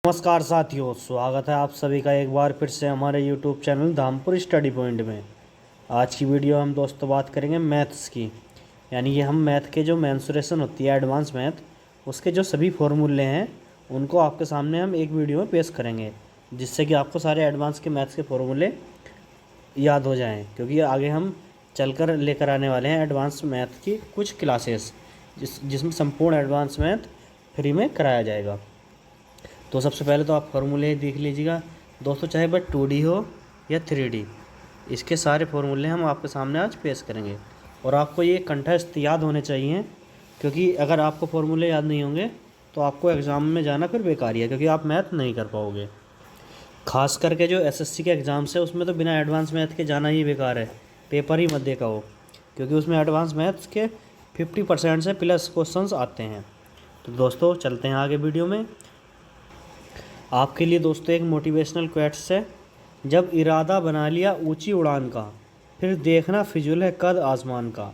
नमस्कार साथियों, स्वागत है आप सभी का एक बार फिर से हमारे YouTube channel Dhampur study point में। आज की वीडियो हम दोस्तों बात करेंगे मैथ्स की, यानी कि हम मैथ के जो मेंसुरेशन होती है एडवांस मैथ, उसके जो सभी फॉर्मूले हैं उनको आपके सामने हम एक वीडियो में पेश करेंगे, जिससे कि आपको सारे एडवांस के मैथ्स के फॉर्मूले याद हो जाएँ, क्योंकि आगे हम चलकर लेकर आने वाले हैं एडवांस मैथ की कुछ क्लासेस, जिसमें संपूर्ण एडवांस मैथ फ्री में कराया जाएगा। तो सबसे पहले तो आप फार्मूले देख लीजिएगा दोस्तों, चाहे वह 2D हो या 3D, इसके सारे फार्मूले हम आपके सामने आज पेश करेंगे। और आपको ये कंठस्थ याद होने चाहिए, क्योंकि अगर आपको फार्मूले याद नहीं होंगे तो आपको एग्ज़ाम में जाना फिर बेकार ही है, क्योंकि आप मैथ नहीं कर पाओगे। खास करके जो SSC के एग्ज़ाम्स है उसमें तो बिना एडवांस मैथ के जाना ही बेकार है, पेपर ही मत देखा हो, क्योंकि उसमें एडवांस मैथ्स के 50% से प्लस क्वेश्चंस आते हैं। तो दोस्तों चलते हैं आगे वीडियो में। आपके लिए दोस्तों एक मोटिवेशनल क्वेट्स है। जब इरादा बना लिया ऊंची उड़ान का, फिर देखना फिजूल है कद आसमान का।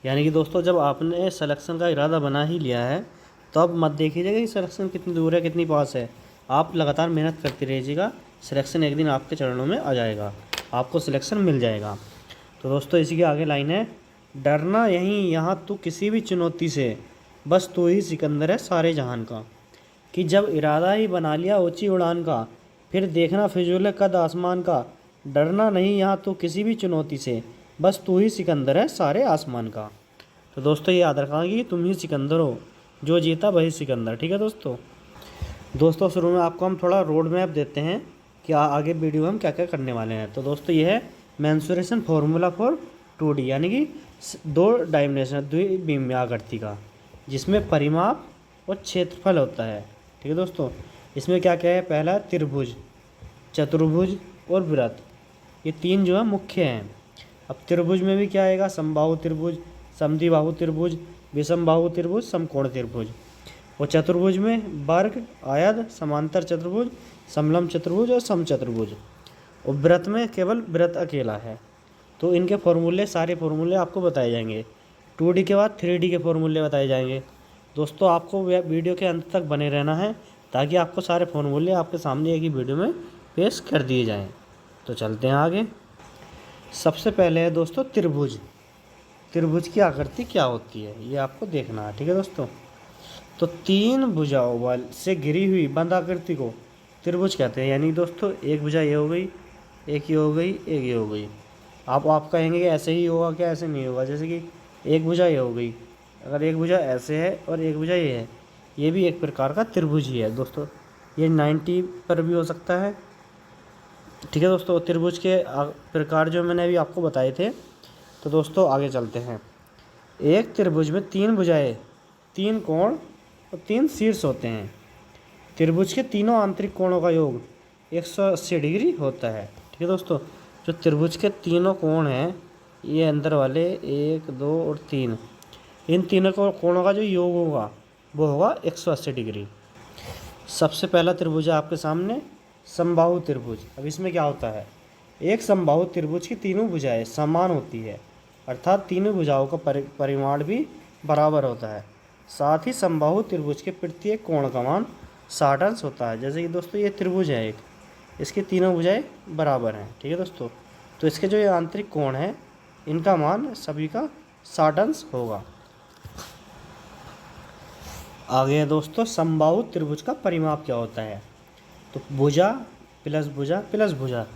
यानी कि दोस्तों जब आपने सिलेक्शन का इरादा बना ही लिया है तो अब मत देखिएगा कि सिलेक्शन कितनी दूर है कितनी पास है, आप लगातार मेहनत करते रहिएगा। सिलेक्शन एक दिन आपके चरणों में आ जाएगा, आपको सिलेक्शन मिल जाएगा। तो दोस्तों इसी के आगे लाइन है, डरना यहीं यहाँ तू किसी भी चुनौती से, बस तू ही सिकंदर है सारे जहान का। कि जब इरादा ही बना लिया ऊंची उड़ान का, फिर देखना फिजूल है कद आसमान का। डरना नहीं यहाँ तो किसी भी चुनौती से, बस तू ही सिकंदर है सारे आसमान का। तो दोस्तों ये याद रखना कि तुम ही सिकंदर हो, जो जीता वही सिकंदर। ठीक है दोस्तों शुरू में आपको हम थोड़ा रोड मैप देते हैं कि आगे वीडियो में हम क्या क्या करने वाले हैं। तो दोस्तों ये है मेंसुरेशन फॉर्मूला फॉर 2D, यानी कि 2 डायमेंशनल द्विविमीय आकृति का, जिसमें परिमाप और क्षेत्रफल होता है। ठीक है दोस्तों, इसमें क्या क्या है, पहला त्रिभुज, चतुर्भुज और वृत्त, ये 3 जो है मुख्य हैं। अब त्रिभुज में भी क्या आएगा, समबाहु त्रिभुज, समद्विबाहु त्रिभुज, विषमबाहु त्रिभुज, समकोण त्रिभुज। और चतुर्भुज में वर्ग, आयत, समांतर चतुर्भुज, समलंब चतुर्भुज और समचतुर्भुज। और वृत्त में केवल वृत्त अकेला है। तो इनके फॉर्मूले, सारे फॉर्मूले आपको बताए जाएंगे। 2D के बाद 3D के फॉर्मूले बताए जाएंगे। दोस्तों आपको वीडियो के अंत तक बने रहना है, ताकि आपको सारे फॉर्मूले आपके सामने एक ही वीडियो में पेश कर दिए जाएं। तो चलते हैं आगे। सबसे पहले है दोस्तों त्रिभुज। त्रिभुज की आकृति क्या होती है ये आपको देखना है। ठीक है दोस्तों, तो 3 भुजाओं वाले से घिरी हुई बंद आकृति को त्रिभुज कहते हैं। यानी दोस्तों एक भुजा ये हो गई, एक ये हो गई, एक ये हो गई। आप कहेंगे कि ऐसे ही होगा क्या, ऐसे नहीं होगा। जैसे कि एक भुजा ये हो गई, अगर एक भुजा ऐसे है और एक भुजा ये है, ये भी एक प्रकार का त्रिभुज ही है दोस्तों। ये 90 पर भी हो सकता है। ठीक है दोस्तों, त्रिभुज के प्रकार जो मैंने अभी आपको बताए थे। तो दोस्तों आगे चलते हैं। एक त्रिभुज में 3 भुजाएं, 3 कोण और 3 शीर्ष होते हैं। त्रिभुज के तीनों आंतरिक कोणों का योग 180 डिग्री होता है। ठीक है दोस्तों, जो त्रिभुज के तीनों कोण हैं, ये अंदर वाले 1, 2 और 3, इन तीनों कोणों का जो योग होगा वो होगा 180 डिग्री। सबसे पहला त्रिभुज है आपके सामने समबाहु त्रिभुज। अब इसमें क्या होता है, एक समबाहु त्रिभुज की तीनों भुजाएं समान होती है, अर्थात तीनों भुजाओं का परिमाण भी बराबर होता है। साथ ही समबाहु त्रिभुज के प्रत्येक कोण का मान 60 अंश होता है। जैसे कि दोस्तों ये त्रिभुज है एक, इसकी तीनों भुजाएं बराबर हैं। ठीक है दोस्तों, तो इसके जो ये आंतरिक कोण हैं इनका मान सभी का 60 अंश होगा। आगे है दोस्तों समबाहु त्रिभुज का परिमाप क्या होता है। तो भुजा प्लस भुजा प्लस भुजा,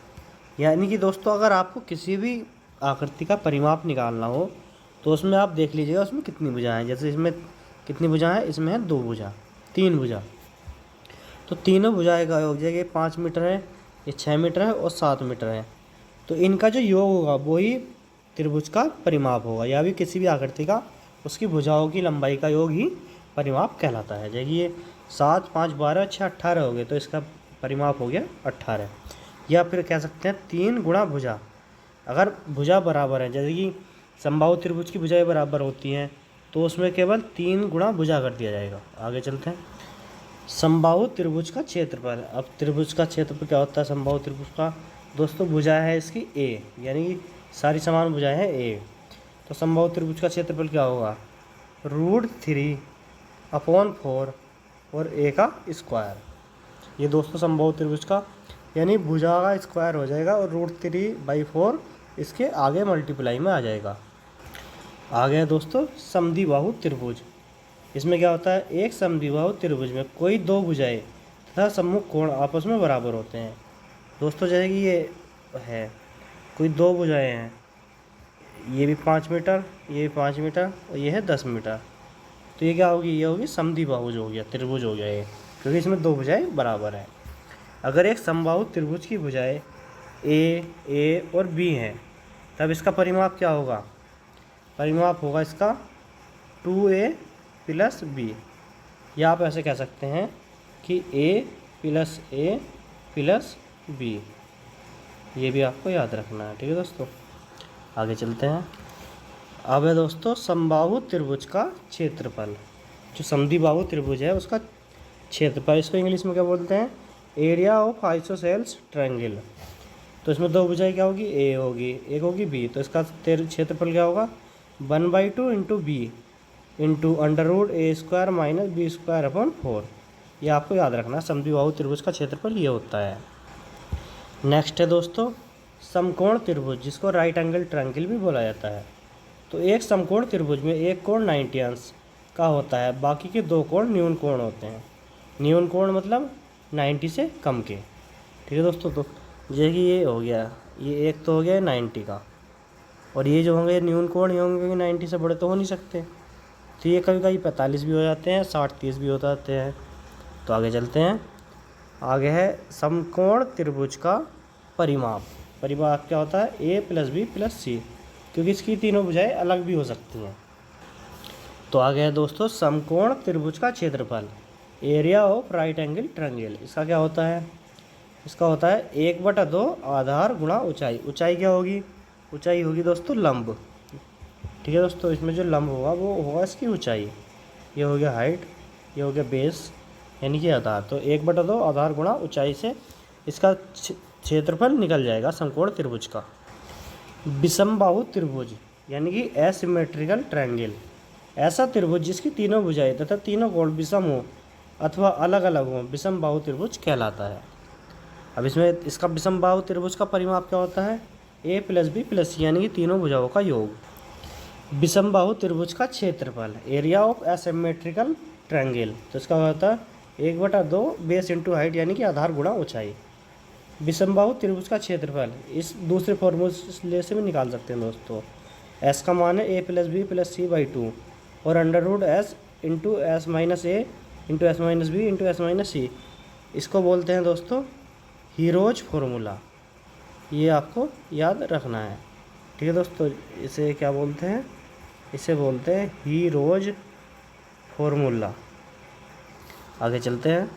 यानी कि दोस्तों अगर आपको किसी भी आकृति का परिमाप निकालना हो तो उसमें आप देख लीजिएगा उसमें कितनी भुजाएं हैं। जैसे इसमें कितनी भुजाएं हैं, इसमें है 2 भुजा, 3 भुजा। तो तीनों भुजाएं का योग, जैसे 5 मीटर है, ये 6 मीटर है और 7 मीटर है। तो इनका जो योग होगा वही त्रिभुज का परिमाप होगा, या भी किसी भी आकृति का उसकी भुजाओं की लंबाई का योग ही परिमाप कहलाता है। जैसे ये 7, 5, 12, 6, 18 हो गए, तो इसका परिमाप हो गया 18। या फिर कह सकते हैं 3 गुणा भुजा। अगर भुजा बराबर है, जैसे कि समबाहु त्रिभुज की भुजाएं बराबर होती हैं, तो उसमें केवल 3 गुणा भुजा कर दिया जाएगा। आगे चलते हैं। समबाहु त्रिभुज का क्षेत्रफल। अब त्रिभुज का क्षेत्रफल क्या होता है समबाहु त्रिभुज का, दोस्तों भुजा है इसकी ए, यानी कि सारी समान भुजाएं हैं ए। तो समबाहु त्रिभुज का क्षेत्रफल क्या होगा, √3/4 और ए का स्क्वायर। ये दोस्तों समबाहु त्रिभुज का यानी भुजा का स्क्वायर हो जाएगा और √3/4 इसके आगे मल्टीप्लाई में आ जाएगा। आ गया दोस्तों समद्विबाहु त्रिभुज। इसमें क्या होता है, एक समद्विबाहु त्रिभुज में कोई दो भुजाएं तथा सम्मुख कोण आपस में बराबर होते हैं। दोस्तों जैसे कि ये है, कोई दो भुजाएं हैं, ये भी 5 मीटर, ये भी 5 मीटर और ये है 10 मीटर, तो ये क्या होगी, ये होगी समद्विबाहु हो गया, त्रिभुज हो गया ये, क्योंकि इसमें दो भुजाएं बराबर हैं। अगर एक समबाहु त्रिभुज की भुजाएं ए और बी हैं, तब इसका परिमाप क्या होगा, परिमाप होगा इसका 2a + b, या आप ऐसे कह सकते हैं कि a + b। ये भी आपको याद रखना है, ठीक है दोस्तों। आगे चलते हैं। अब है दोस्तों समबाहु त्रिभुज का क्षेत्रफल। जो समद्विबाहु त्रिभुज है उसका क्षेत्रफल, इसको इंग्लिश में क्या बोलते हैं, एरिया ऑफ आइसोसेल्स ट्रायंगल। तो इसमें दो भुजाएं क्या होगी, ए होगी, एक होगी बी, तो इसका क्षेत्रफल क्या होगा, 1/2 × b × √a² - b²/4। ये आपको याद रखना, समद्विबाहु त्रिभुज का क्षेत्रफल ये होता है। नेक्स्ट है दोस्तों समकोण त्रिभुज, जिसको राइट एंगल ट्रायंगल भी बोला जाता है। तो एक समकोण त्रिभुज में एक कोण 90 अंश का होता है, बाकी के दो कोण न्यून कोण होते हैं। न्यून कोण मतलब 90 से कम के, ठीक है दोस्तों। तो जैसे कि ये हो गया, ये एक तो हो गया 90 का, और ये जो होंगे न्यून कोण ये होंगे, क्योंकि 90 से बड़े तो हो नहीं सकते, तो ये कभी कभी 45 भी हो जाते हैं, 60-30 भी हो जाते हैं। तो आगे चलते हैं। आगे है समकोण त्रिभुज का परिमाप। परिमाप क्या होता है, a + b + c, क्योंकि इसकी तीनों भुजाएं अलग भी हो सकती हैं। तो आगे है दोस्तों समकोण त्रिभुज का क्षेत्रफल, area of right angle triangle. इसका क्या होता है, इसका होता है 1/2 आधार गुणा ऊंचाई। ऊंचाई क्या होगी, ऊंचाई होगी दोस्तों लंब, ठीक है दोस्तों। इसमें जो लंब होगा वो होगा इसकी ऊंचाई। ये हो गया हाइट, ये हो गया बेस, यानी कि आधार। तो 1/2 आधार गुणा ऊंचाई से इसका क्षेत्रफल निकल जाएगा समकोण त्रिभुज का। विषमबाहु त्रिभुज यानी कि एसिमेट्रिकल ट्रायंगल, ऐसा त्रिभुज जिसकी तीनों भुजाएं तथा तीनों कोण विषम हो अथवा अलग अलग हो, विषमबाहु त्रिभुज कहलाता है। अब इसमें इसका विषमबाहु त्रिभुज का परिमाप क्या होता है, a + b + c, यानी कि तीनों भुजाओं का योग। विषमबाहु त्रिभुज का क्षेत्रफल, एरिया ऑफ एसिमेट्रिकल ट्रायंगल, तो इसका होता है 1/2 बेस × हाइट, यानी कि आधार गुणा ऊंचाई। विषमबाहु त्रिभुज का क्षेत्रफल इस दूसरे फॉर्मूले से भी निकाल सकते हैं दोस्तों। s का मान है a + b + c/2 और √s × s - a × s - b × s - c। इसको बोलते हैं दोस्तों हीरोज फॉर्मूला, ये आपको याद रखना है, ठीक है दोस्तों। इसे क्या बोलते हैं, इसे बोलते हैं हीरोज फॉर्मूला। आगे चलते हैं।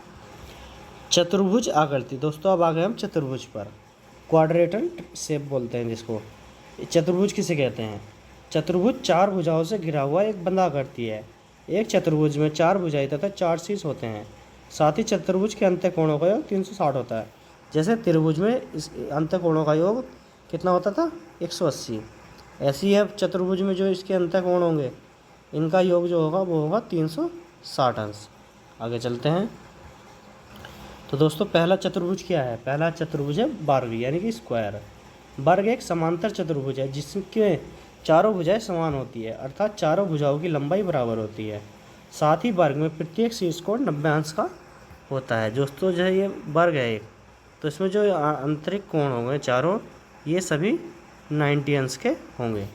चतुर्भुज आकृति, दोस्तों अब आ गए हम चतुर्भुज पर। क्वाड्रेटल शेप बोलते हैं जिसको। चतुर्भुज किसे कहते हैं, चतुर्भुज 4 भुजाओं से घिरा हुआ एक बंद आकृति है। एक चतुर्भुज में 4 भुजाएं तथा 4 शीर्ष होते हैं। साथ ही चतुर्भुज के अंत्य कोणों का योग 360 होता है। जैसे त्रिभुज में इस अंत्य कोणों का योग कितना होता था, 180। ऐसी है चतुर्भुज में जो इसके अंत्य कोण होंगे, इनका योग जो होगा वो होगा 360 अंश। आगे चलते हैं। तो दोस्तों पहला चतुर्भुज क्या है, पहला चतुर्भुज है वर्ग, यानी कि स्क्वायर। वर्ग एक समांतर चतुर्भुज है जिसके चारों भुजाएं समान होती है, अर्थात चारों भुजाओं की लंबाई बराबर होती है। साथ ही वर्ग में प्रत्येक शीर्ष कोण 90 अंश का होता है। दोस्तों जो है ये वर्ग है एक, तो इसमें जो आंतरिक कोण होंगे चारों, ये सभी 90 अंश के होंगे।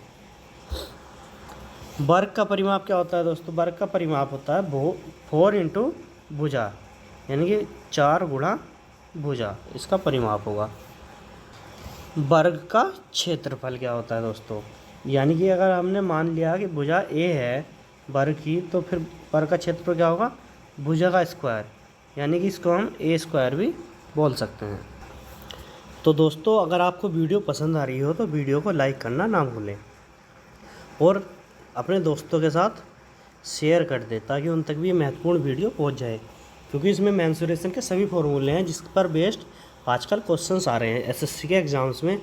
वर्ग का परिमाप क्या होता है दोस्तों, वर्ग का परिमाप होता है 4 × भुजा, यानी कि 4 गुणा भुजा, इसका परिमाप होगा। वर्ग का क्षेत्रफल क्या होता है दोस्तों, यानी कि अगर हमने मान लिया कि भुजा ए है वर्ग की, तो फिर वर्ग का क्षेत्रफल क्या होगा, भुजा का स्क्वायर, यानी कि इसको हम a² भी बोल सकते हैं। तो दोस्तों अगर आपको वीडियो पसंद आ रही हो तो वीडियो को लाइक करना ना भूलें और अपने दोस्तों के साथ शेयर कर दें, ताकि उन तक भी ये महत्वपूर्ण वीडियो पहुंच जाए, क्योंकि इसमें मेंसुरेशन के सभी फॉर्मूले हैं जिस पर बेस्ड आजकल क्वेश्चंस आ रहे हैं एसएससी के एग्ज़ाम्स में,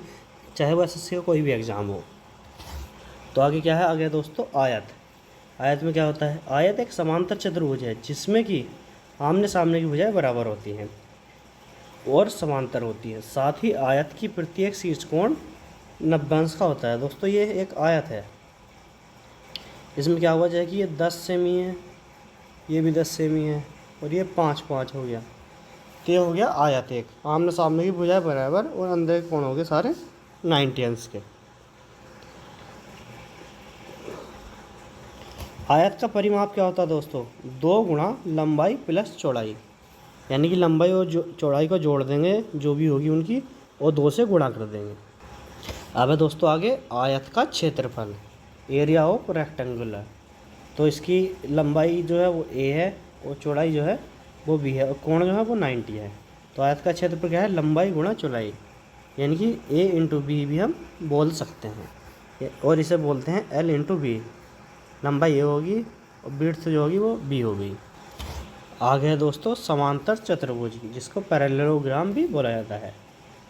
चाहे वो एसएससी का कोई भी एग्ज़ाम हो। तो आगे क्या है, आगे दोस्तों आयत। आयत में क्या होता है, आयत एक समांतर चतुर्भुज है जिसमें कि आमने सामने की भुजाएं बराबर होती हैं। और समांतर होती है। साथ ही आयत की प्रत्येक शीर्ष कोण 90 अंश का होता है। दोस्तों ये एक आयत है, इसमें क्या हुआ जाए कि ये 10 सेमी है, ये भी 10 सेमी है और ये 5 हो गया। तो ये हो गया आयत एक। आमने सामने की भुजाएं बराबर और अंदर के कोण हो गए सारे 90 अंश के। आयत का परिमाप क्या होता है दोस्तों? 2 गुणा लंबाई प्लस चौड़ाई, यानी कि लंबाई और चौड़ाई को जोड़ देंगे जो भी होगी उनकी, और 2 से गुणा कर देंगे। अब है दोस्तों आगे आयत का क्षेत्रफल, एरिया ऑफ रेक्टेंगुलर। तो इसकी लंबाई जो है वो a है और चौड़ाई जो है वो b है और कोण जो है वो 90 है। तो आयत का क्षेत्रफल क्या है? लंबाई गुणा चौड़ाई, यानी कि a इंटू बी भी हम बोल सकते हैं, और इसे बोलते हैं l इंटू बी। लंबाई a होगी और विड्थ जो होगी वो b होगी। आगे है दोस्तों समांतर चतुर्भुज, जिसको पैरेललोग्राम भी बोला जाता है।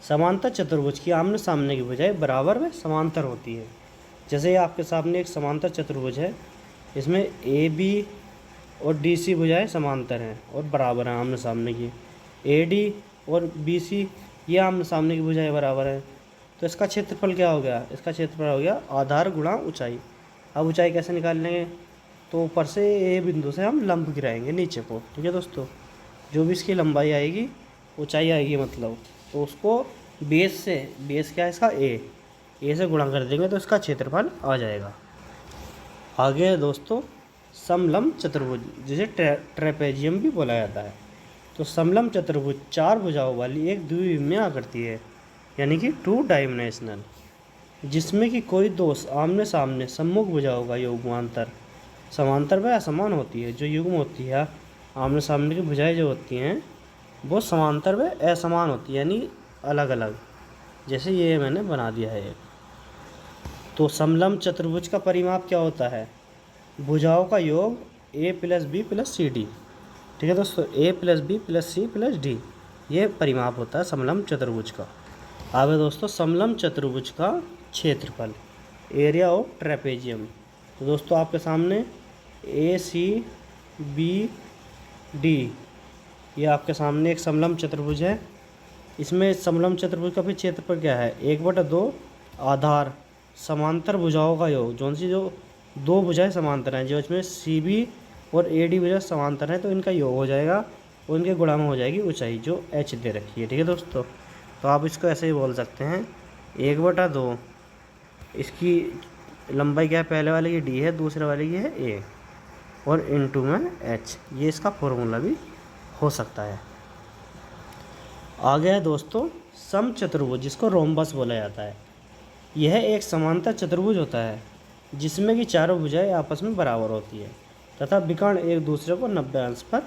समांतर चतुर्भुज की आमने सामने की भुजाएं बराबर व समांतर होती है। जैसे आपके सामने एक समांतर चतुर्भुज है, इसमें ए बी और डी सी भुजाएं समांतर हैं और बराबर हैं आमने सामने की। ए डी और बी सी ये आमने सामने की भुजाएं बराबर हैं। तो इसका क्षेत्रफल क्या हो गया? इसका क्षेत्रफल हो गया आधार गुणा ऊंचाई। अब ऊंचाई कैसे निकाल लेंगे? तो ऊपर से ए बिंदु से हम लंब गिराएंगे नीचे को, ठीक है दोस्तों। जो भी इसकी लंबाई आएगी, ऊंचाई आएगी मतलब, तो उसको बेस से, बेस क्या है इसका? ए से गुणा कर देंगे तो इसका क्षेत्रफल आ जाएगा। आगे है दोस्तों समलंब चतुर्भुज, जिसे ट्रेपेजियम भी बोला जाता है। तो समलंब चतुर्भुज 4 भुजाओं वाली एक द्विविमीय आकृति है, यानी कि 2 डायमेंशनल, जिसमें कि कोई दोष आमने सामने सम्मुख भुजाओं का युग्मांतर समांतर व असमान होती है। जो युग्म होती है, आमने सामने की भुजाएं जो होती हैं वो समांतर व असमान होती है, यानी अलग अलग, जैसे ये मैंने बना दिया है। तो समलंब चतुर्भुज का परिमाप क्या होता है? भुजाओं का योग a plus B plus C D, ठीक है दोस्तों। a plus B plus C plus D, ये परिमाप होता है समलंब चतुर्भुज का। अब है दोस्तों समलंब चतुर्भुज का क्षेत्रफल, एरिया ऑफ ट्रेपेजियम। तो दोस्तों आपके सामने ए सी बी डी, ये आपके सामने एक समलंब चतुर्भुज है। इसमें समलंब चतुर्भुज का भी क्षेत्रफल क्या है? 1/2 आधार समांतर भुजाओं का योग, जो 2 भुजाएं समांतर हैं, जो इसमें सी बी और ए डी भुजा समांतर हैं, तो इनका योग हो जाएगा और इनके गुणा में हो जाएगी ऊंचाई, जो h दे रखी है, ठीक है दोस्तों। तो आप इसको ऐसे ही बोल सकते हैं 1/2, इसकी लंबाई क्या है? पहले वाले की d है, दूसरे वाले की है a, और इनटू में h, ये इसका फॉर्मूला भी हो सकता है। आगे है दोस्तों समचतुर्भुज, जिसको रोम्बस बोला जाता है। यह एक समांतर चतुर्भुज होता है जिसमें कि चारों भुजाएं आपस में बराबर होती है तथा विकर्ण एक दूसरे को 90 अंश पर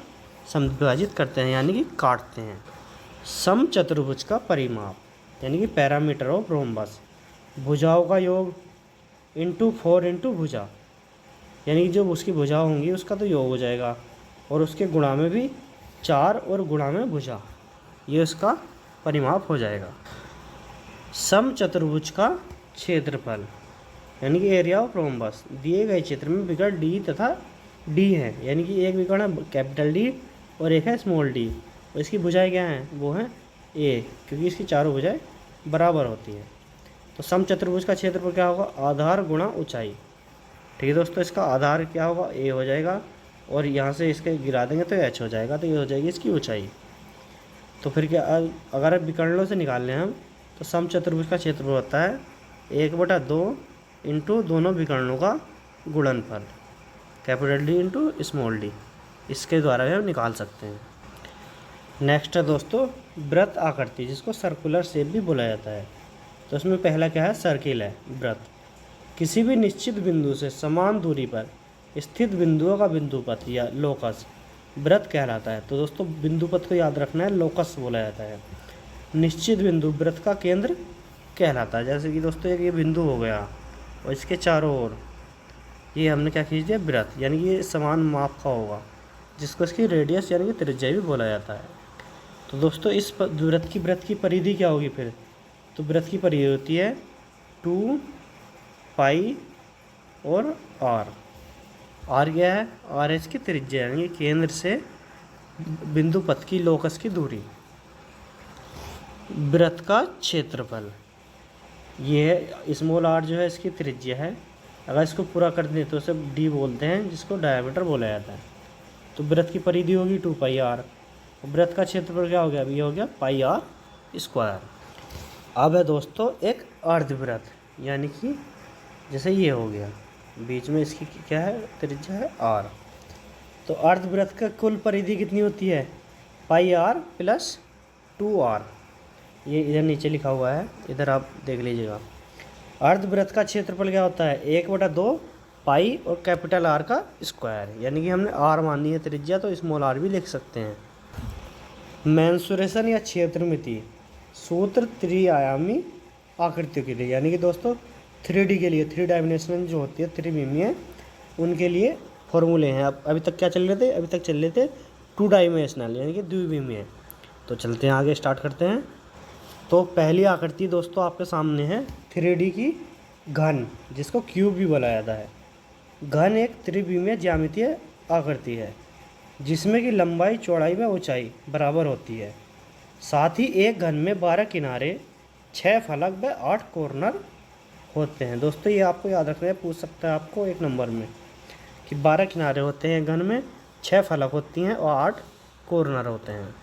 समविभाजित करते हैं, यानी कि काटते हैं। समचतुर्भुज का परिमाप, यानी कि पैरामीटर ऑफ रोम्बस, भुजाओं का योग इंटू 4 इंटू भुजा, यानी कि जो उसकी भुजा होंगी उसका तो योग हो जाएगा, और उसके गुणा में भी 4 और गुणा में भुजा, ये उसका परिमाप हो जाएगा। समचतुर्भुज का क्षेत्रफल, यानी कि एरिया ऑफ रोम्बस, दिए गए क्षेत्र में विकर्ण डी तथा डी है, यानी कि एक विकर्ण है कैपिटल डी और एक है स्मॉल डी, और इसकी भुजाएं क्या हैं? वो हैं ए, क्योंकि इसकी चारों भुजाएं बराबर होती हैं। तो समचतुर्भुज का क्षेत्रफल क्या होगा? आधार गुणा ऊंचाई, ठीक है दोस्तों। इसका आधार क्या होगा? ए हो जाएगा, और यहाँ से इसके गिरा देंगे तो एच हो जाएगा, तो ये हो जाएगी इसकी ऊंचाई। तो फिर क्या, अगर विकर्णों से निकाल लें हम, तो समचतुर्भुज का क्षेत्रफल होता है 1/2 इंटू दोनों विकर्णों का गुणनफल, capital D into small D, इसके द्वारा भी हम निकाल सकते हैं। नेक्स्ट है दोस्तों वृत्त आकृति, जिसको सर्कुलर शेप भी बोला जाता है। तो उसमें पहला क्या है? सर्किल है वृत्त। किसी भी निश्चित बिंदु से समान दूरी पर स्थित बिंदुओं का बिंदुपथ या लोकस वृत्त कहलाता है। तो दोस्तों बिंदुपथ को याद रखना है, लोकस बोला जाता है। निश्चित बिंदु वृत्त का केंद्र कहलाता है। जैसे कि दोस्तों एक ये बिंदु हो गया और इसके चारों ओर ये हमने क्या खींच दिया? वृत्त, यानी कि ये समान माप का होगा, जिसको इसकी रेडियस यानी कि त्रिज्या भी बोला जाता है। तो दोस्तों इस वृत्त की परिधि क्या होगी फिर? तो वृत्त की परिधि होती है 2 पाई और आर क्या है? आर इसकी त्रिज्या, यानी कि केंद्र से बिंदु पथ की लोकस की दूरी। वृत्त का क्षेत्रफल, ये है स्मॉल आर जो है इसकी त्रिज्या है। अगर इसको पूरा कर दें तो इसे डी बोलते हैं, जिसको डायमीटर बोला जाता है। तो वृत्त की परिधि होगी 2 पाई आर। वृत्त का क्षेत्रफल क्या हो गया, अभी हो गया पाई आर स्क्वायर। अब है दोस्तों एक अर्धवृत्त, यानी कि जैसे ये हो गया, बीच में इसकी क्या है, त्रिज्या है आर। तो अर्धवृत्त का कुल परिधि कितनी होती है, पाई आर प्लस 2 आर। ये इधर नीचे लिखा हुआ है, इधर आप देख लीजिएगा। अर्धवृत्त का क्षेत्रफल क्या होता है, 1/2 पाई और कैपिटल आर का स्क्वायर, यानी कि हमने आर मानी है त्रिज्या, तो स्मॉल आर भी लिख सकते हैं। मेंसुरेशन या क्षेत्रमिति सूत्र त्रिआयामी आकृतियों के लिए, यानी कि दोस्तों 3D के लिए, 3 डायमेंशनल जो होती है, त्रिविमीय, उनके लिए फॉर्मूले हैं। अब अभी तक क्या चल रहे थे, अभी तक चल रहे थे 2 डायमेंशनल यानी कि द्विविमीय। तो चलते हैं आगे, स्टार्ट करते हैं। तो पहली आकृति दोस्तों आपके सामने है 3D की घन, जिसको क्यूब भी बोला जाता है। घन एक त्रिविमीय ज्यामितीय आकृति है जिसमें कि लंबाई, चौड़ाई व ऊंचाई बराबर होती है। साथ ही एक घन में 12 किनारे, 6 फलक व 8 कॉर्नर होते हैं। दोस्तों ये आपको याद रखना है, पूछ सकता है आपको 1 नंबर में कि 12 किनारे होते हैं घन में, 6 फलक होती हैं और 8 कॉर्नर होते हैं।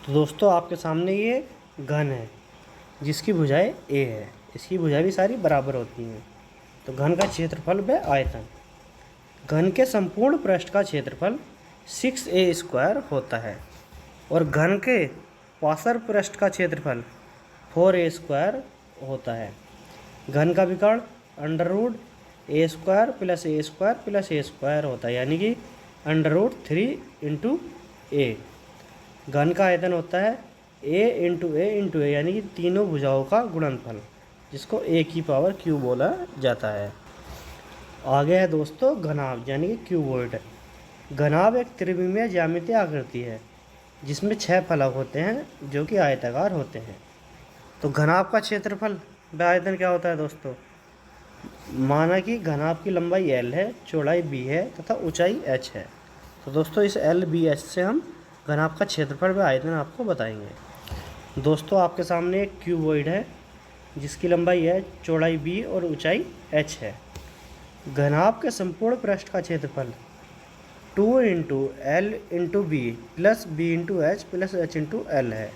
तो दोस्तों आपके सामने ये घन है जिसकी भुजाएं ए है, इसकी भुजाएं भी सारी बराबर होती हैं। तो घन का क्षेत्रफल व आयतन, घन के संपूर्ण पृष्ठ का क्षेत्रफल 6a² होता है और घन के पार्श्व पृष्ठ का क्षेत्रफल 4a² होता है। घन का विकर्ण √a² + a² + a² होता है, यानी कि √3 × a। घन का आयतन होता है a × a, यानी कि तीनों भुजाओं का गुणनफल, जिसको a³ बोला जाता है। आगे है दोस्तों घनाभ, यानी कि क्यूबॉइड। घनाभ एक त्रिविमीय ज्यामितीय आकृति है जिसमें 6 फलक होते हैं जो कि आयताकार होते हैं। तो घनाभ का क्षेत्रफल व आयतन क्या होता है दोस्तों, माना कि घनाभ की लंबाई l है, चौड़ाई b है तथा ऊंचाई h है। तो दोस्तों इस l, b, h से हम घनाभ का क्षेत्रफल व आयतन आपको बताएंगे। दोस्तों आपके सामने एक क्यूबॉइड है जिसकी लंबाई है, चौड़ाई b और ऊंचाई h है। घनाभ के संपूर्ण पृष्ठ का क्षेत्रफल 2 × l × b + b × h + h × l है।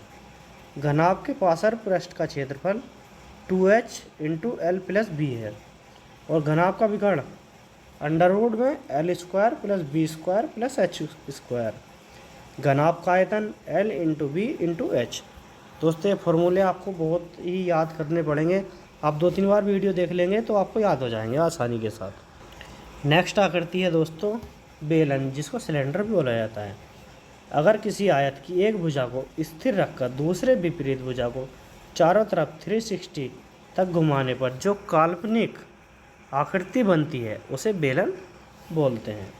घनाभ के पार्श्व पृष्ठ का क्षेत्रफल 2h × l + b है और घनाभ का विकर्ण √ में l² + b² + h²। घनाभ का आयतन l × b × h। दोस्तों ये फॉर्मूले आपको बहुत ही याद करने पड़ेंगे, आप 2-3 बार वीडियो देख लेंगे तो आपको याद हो जाएंगे आसानी के साथ। नेक्स्ट आकृति है दोस्तों बेलन, जिसको सिलेंडर भी बोला जाता है। अगर किसी आयत की एक भुजा को स्थिर रखकर दूसरे विपरीत भुजा को चारों तरफ 360 तक घुमाने पर जो काल्पनिक आकृति बनती है उसे बेलन बोलते हैं।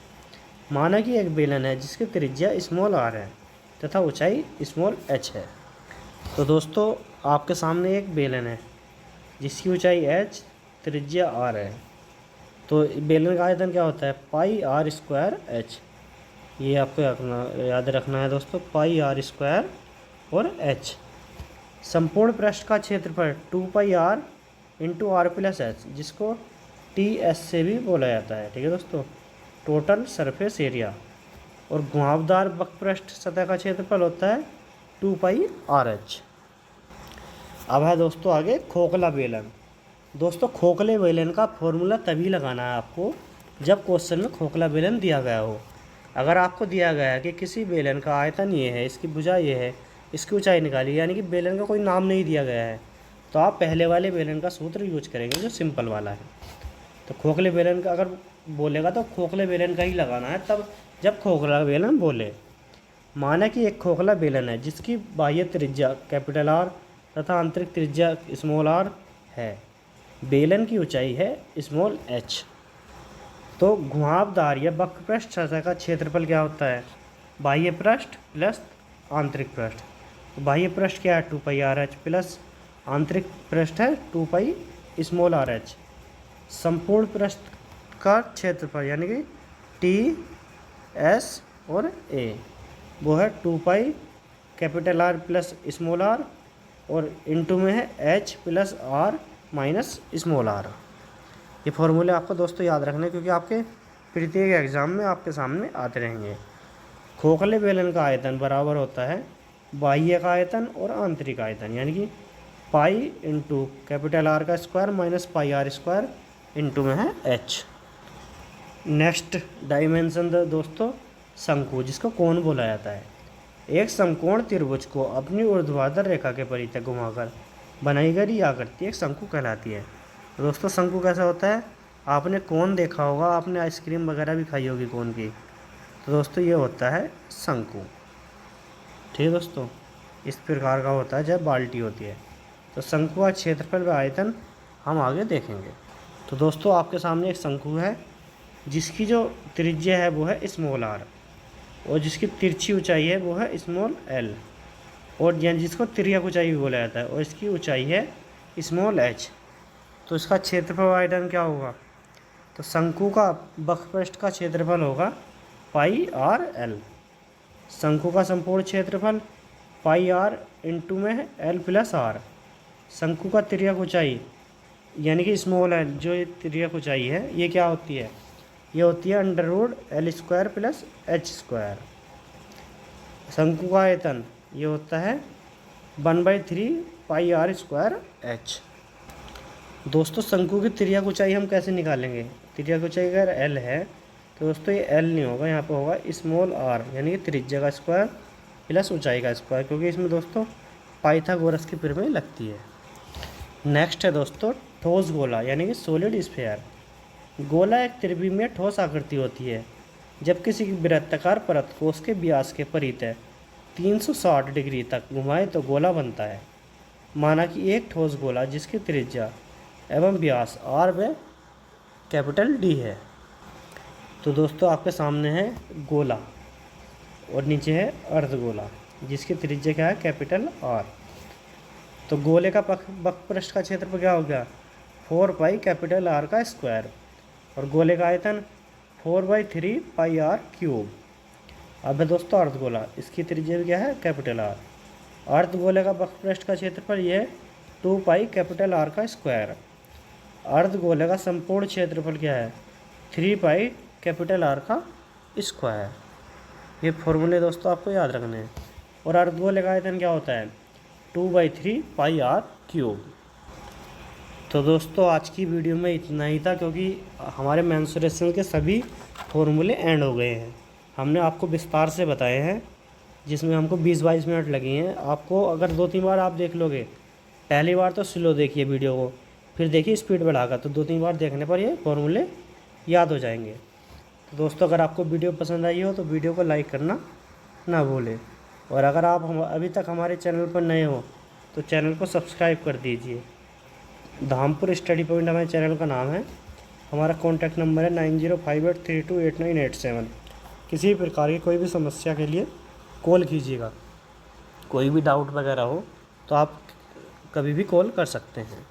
माना कि एक बेलन है जिसकी त्रिज्या स्मॉल r है तथा ऊंचाई स्मॉल h है। तो दोस्तों आपके सामने एक बेलन है जिसकी ऊंचाई h, त्रिज्या r है। तो बेलन का आयतन क्या होता है, पाई r² h। ये आपको याद रखना है दोस्तों, पाई r² और h। संपूर्ण पृष्ठ का क्षेत्रफल 2 पाई r × r + h, जिसको TS से भी बोला जाता है। ठीक है दोस्तों, टोटल सरफेस एरिया। और घुमावदार वक्रपृष्ठ सतह का क्षेत्रफल होता है 2 पाई RH। अब है दोस्तों आगे खोखला बेलन। दोस्तों खोखले बेलन का फॉर्मूला तभी लगाना है आपको जब क्वेश्चन में खोखला बेलन दिया गया हो। अगर आपको दिया गया है कि किसी बेलन का आयतन ये है, इसकी भुजा ये है, इसकी ऊंचाई निकाली, यानी कि बेलन का कोई नाम नहीं दिया गया है, तो आप पहले वाले बेलन का सूत्र यूज करेंगे जो सिंपल वाला है। तो खोखले बेलन का अगर बोलेगा तो खोखले बेलन का ही लगाना है तब जब खोखला बेलन बोले। माना कि एक खोखला बेलन है जिसकी बाह्य त्रिज्या कैपिटल R तथा आंतरिक त्रिज्या स्मॉल r है। बेलन की ऊंचाई है स्मॉल h। तो घुमावदार या वक्रपृष्ठ सतह का क्षेत्रफल क्या होता है, बाह्य पृष्ठ प्लस आंतरिक पृष्ठ। तो बाह्य पृष्ठ क्या है 2 पाई RH प्लस आंतरिक पृष्ठ है 2 पाई स्मॉल RH। संपूर्ण पृष्ठ का क्षेत्रफल यानी कि TS और A वो है 2 pi capital R plus small r और इनटू में है H plus R minus small R. ये फॉर्मूले आपको दोस्तों याद रखने, क्योंकि आपके प्रत्येक एग्ज़ाम में आपके सामने आते रहेंगे। खोखले बेलन का आयतन बराबर होता है बाह्य का आयतन और आंतरिक आयतन, यानी कि पाई इंटू कैपिटल आर का square minus pi R square into में है एच। नेक्स्ट डायमेंशन दोस्तों शंकु, जिसको कोण बोला जाता है। एक समकोण त्रिभुज को अपनी ऊर्ध्वाधर रेखा के परितः घुमाकर बनाई गई आकृति एक शंकु कहलाती है। दोस्तों शंकु कैसा होता है, आपने कोण देखा होगा, आपने आइसक्रीम वगैरह भी खाई होगी कोण की, तो दोस्तों ये होता है शंकु। ठीक है दोस्तों, इस प्रकार का होता है जब बाल्टी होती है। तो शंकु का क्षेत्रफल व आयतन हम आगे देखेंगे। तो दोस्तों आपके सामने एक शंकु है जिसकी जो त्रिज्या है वो है स्मॉल आर, और जिसकी तिरछी ऊंचाई है वो है स्मॉल एल, और यानी जिसको तिर्यक ऊंचाई भी बोला जाता है, और इसकी ऊंचाई है स्मॉल एच। तो इसका क्षेत्रफल आयतन क्या होगा, तो शंकु का वक्रपृष्ठ का क्षेत्रफल होगा पाई आर एल। शंकु का संपूर्ण क्षेत्रफल पाई आर इंटू में है एल प्लस आर। शंकु का तिर्यक ऊंचाई यानी कि स्मॉल एल, जो ये तिर्यक ऊंचाई है ये क्या होती है, ये होती है under root L square plus H square. शंकु का आयतन ये होता है 1/3 पाई आर स्क्वायर एच। दोस्तों शंकु की तिर्यक ऊंचाई हम कैसे निकालेंगे, तिर्यक ऊंचाई अगर एल है तो दोस्तों ये एल नहीं होगा, यहाँ पे होगा स्मॉल आर, यानी कि त्रिज्या का स्क्वायर प्लस ऊंचाई का स्क्वायर, क्योंकि इसमें दोस्तों पाइथागोरस की प्रमेय लगती है। नेक्स्ट है दोस्तों ठोस गोला, यानी कि सॉलिड स्फीयर। गोला एक त्रिविमीय ठोस आकृति होती है जब किसी वृत्ताकार परत को उसके व्यास के परितः 360 डिग्री तक घुमाए तो गोला बनता है। माना कि एक ठोस गोला जिसकी त्रिज्या एवं व्यास आर व कैपिटल डी है। तो दोस्तों आपके सामने है गोला और नीचे है अर्धगोला जिसकी त्रिज्या क्या है, कैपिटल आर। तो गोले का वक्रपृष्ठ का क्षेत्रफल क्या हो गया, 4 पाई कैपिटल आर का स्क्वायर, और गोले का आयतन 4/3 पाई आर क्यूब। अब है दोस्तों अर्धगोला, इसकी त्रिज्या क्या है, कैपिटल आर। अर्धगोले का वक्रपृष्ठ का क्षेत्रफल ये है 2 पाई कैपिटल आर का स्क्वायर। अर्धगोले का संपूर्ण क्षेत्रफल क्या है, 3 पाई कैपिटल आर का स्क्वायर। ये फॉर्मूले दोस्तों आपको याद रखने हैं। और अर्धगोले का आयतन क्या होता है, 2/3 पाई आर क्यूब। तो दोस्तों आज की वीडियो में इतना ही था, क्योंकि हमारे मेंसुरेशन के सभी फॉर्मूले एंड हो गए हैं। हमने आपको विस्तार से बताए हैं, जिसमें हमको 20-22 मिनट लगे हैं। आपको अगर 2-3 बार आप देख लोगे, पहली बार तो स्लो देखिए वीडियो को, फिर देखिए स्पीड बढ़ाकर, तो 2-3 बार देखने पर ये फॉर्मूले याद हो जाएंगे। तो दोस्तों अगर आपको वीडियो पसंद आई हो तो वीडियो को लाइक करना ना भूलें, और अगर आप अभी तक हमारे चैनल पर नए हो तो चैनल को सब्सक्राइब कर दीजिए। धामपुर स्टडी पॉइंट हमारे चैनल का नाम है। हमारा कॉन्टैक्ट नंबर है 9058328987। किसी प्रकार की कोई भी समस्या के लिए कॉल कीजिएगा, कोई भी डाउट वगैरह हो तो आप कभी भी कॉल कर सकते हैं।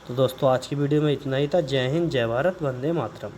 तो दोस्तों आज की वीडियो में इतना ही था। जय हिंद, जय भारत, वंदे मातरम।